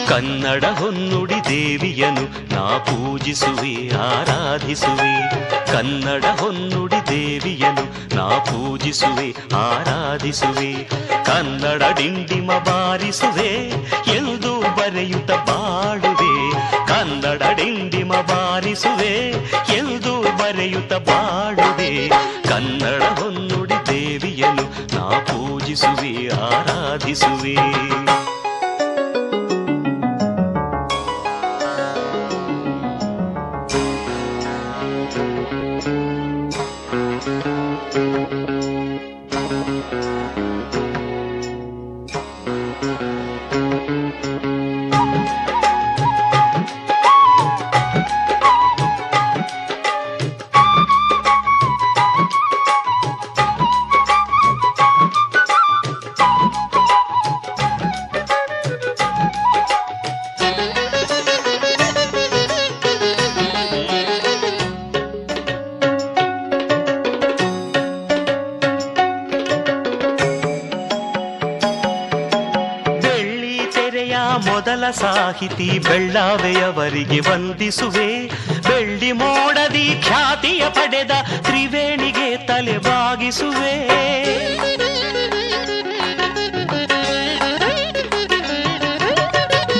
ಕನ್ನಡ ಹೊನ್ನುಡಿ ದೇವಿಯನು ನಾ ಪೂಜಿಸುವೆ ಆರಾಧಿಸುವೆ. ಕನ್ನಡ ಹೊನ್ನುಡಿ ದೇವಿಯನು ನಾ ಪೂಜಿಸುವೆ ಆರಾಧಿಸುವೆ. ಕನ್ನಡ ಡಿಂಡಿಮ ಬಾರಿಸುವೆ ಎಂದು ಬರೆಯುತ್ತ ಬಾಳುವೆ. ಕನ್ನಡ ಡಿಂಡಿಮ ಬಾರಿಸುವೆ ಎಂದು ಬರೆಯುತ್ತ ಬಾಳುವೆ. ಕನ್ನಡ ಹೊನ್ನುಡಿ ದೇವಿಯನು ನಾ ಪೂಜಿಸುವೆ ಆರಾಧಿಸುವೆ. ಮೊದಲ ಸಾಹಿತಿ ಬೆಳ್ಳಾವೆಯವರಿಗೆ ವಂದಿಸುವೆ. ಬೆಳ್ಳಿ ಮೋಡದಿ ಖ್ಯಾತಿಯ ಪಡೆದ ತ್ರಿವೇಣಿಗೆ ತಲೆ ಬಾಗಿಸುವೆ.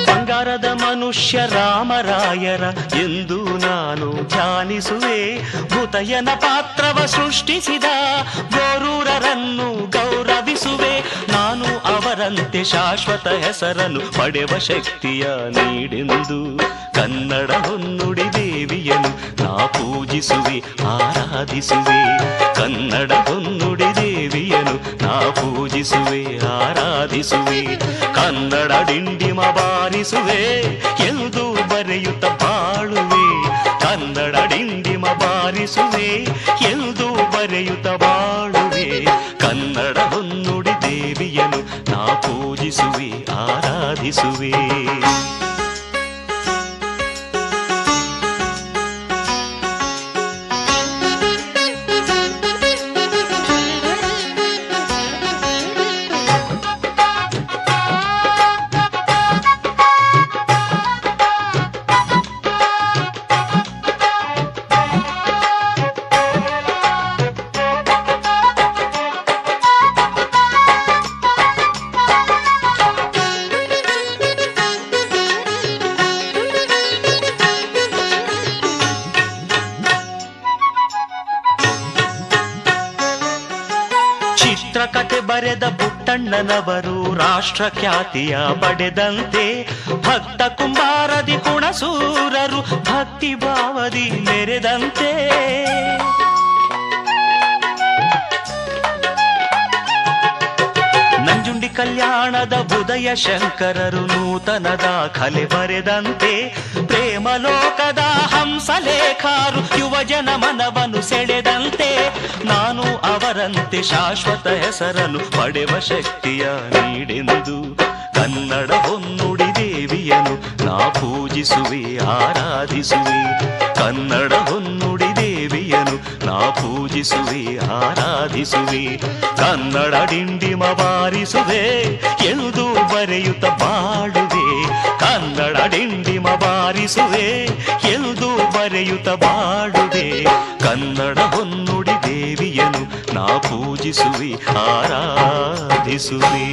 ಬಂಗಾರದ ಮನುಷ್ಯ ರಾಮರಾಯರ ಎಂದು ನಾನು ಧ್ಯಾನಿಸುವೆ. ಭೂತಯ್ಯನ ಪಾತ್ರವ ಸೃಷ್ಟಿಸಿದ ಗೋರೂರರನ್ನು ಗೌರವಿಸುವೆ. ನಾನು ಅವರಂತೆ ಶಾಶ್ವತ ಹೆಸರನ್ನು ಪಡೆವ ಶಕ್ತಿಯ ನೀಡೆಂದು ಕನ್ನಡ ಹೊನ್ನುಡಿ ದೇವಿಯನು ನಾ ಪೂಜಿಸುವೆ ಆರಾಧಿಸುವೆ. ಕನ್ನಡ ಹೊನ್ನುಡಿ ದೇವಿಯನು ನಾ ಪೂಜಿಸುವೆ ಆರಾಧಿಸುವೆ. ಕನ್ನಡ ಡಿಂಡಿಮ ಬಾರಿಸುವೆ ಎಂದು ಬರೆಯುತ್ತ ಬಾಳುವೆ. ಕನ್ನಡ ಡಿಂಡಿಮ ಬಾರಿಸುವೆ ಎಂದು ಬರೆಯುತ್ತ ಬಾಳುವೆ. ಕನ್ನಡ ಹೊನ್ನುಡಿ ದೇವಿಯನು ನಾ ಪೂಜಿಸುವೆ ಆರಾಧಿಸುವೆ. ಚಿತ್ರಕಥೆ ಬರೆದ ಪುಟ್ಟಣ್ಣನವರು ರಾಷ್ಟ್ರ ಖ್ಯಾತಿಯ ಪಡೆದಂತೆ ಭಕ್ತ ಕುಂಬಾರದಿ ಹುಣಸೂರರು ಭಕ್ತಿ ಭಾವದಿ ಮೆರೆದಂತೆ. ನಂಜುಂಡಿ ಕಲ್ಯಾಣದ ಉದಯ ಶಂಕರರು ನೂತನ ದಾಖಲೆ ಬರೆದಂತೆ ಪ್ರೇಮ ಲೋಕದ ಹಂಸಲೇಖರು ಯುವಜನ ಮನವನ್ನು ಸೆಳೆದಂತೆ ನಾನು ಅವರಂತೆ ಶಾಶ್ವತ ಹೆಸರನ್ನು ಪಡೆವ ಶಕ್ತಿಯ ನೀಡೆಂದು ಕನ್ನಡ ಹೊನ್ನುಡಿ ದೇವಿಯನು ನಾ ಪೂಜಿಸುವೆ ಆರಾಧಿಸುವೆ. ಕನ್ನಡ ಹೊನ್ನುಡಿ ದೇವಿಯನು ನಾ ಪೂಜಿಸುವೆ ಆರಾಧಿಸುವೆ. ಕನ್ನಡ ಡಿಂಡಿಮ ಬಾರಿಸುವೆ ಎಂದು ಬರೆಯುತ್ತ ಬಾಳುವೆ. ಕನ್ನಡ ಡಿಂಡಿಮ ಬಾರಿಸುವೆ ಎಂದು ಬರೆಯುತ್ತ ಬಾಳುವೆ. ಕನ್ನಡ ಹೊನ್ನುಡಿ ದೇವಿಯನು ನಾ ಪೂಜಿಸುವೆ ಆರಾಧಿಸುವೆ.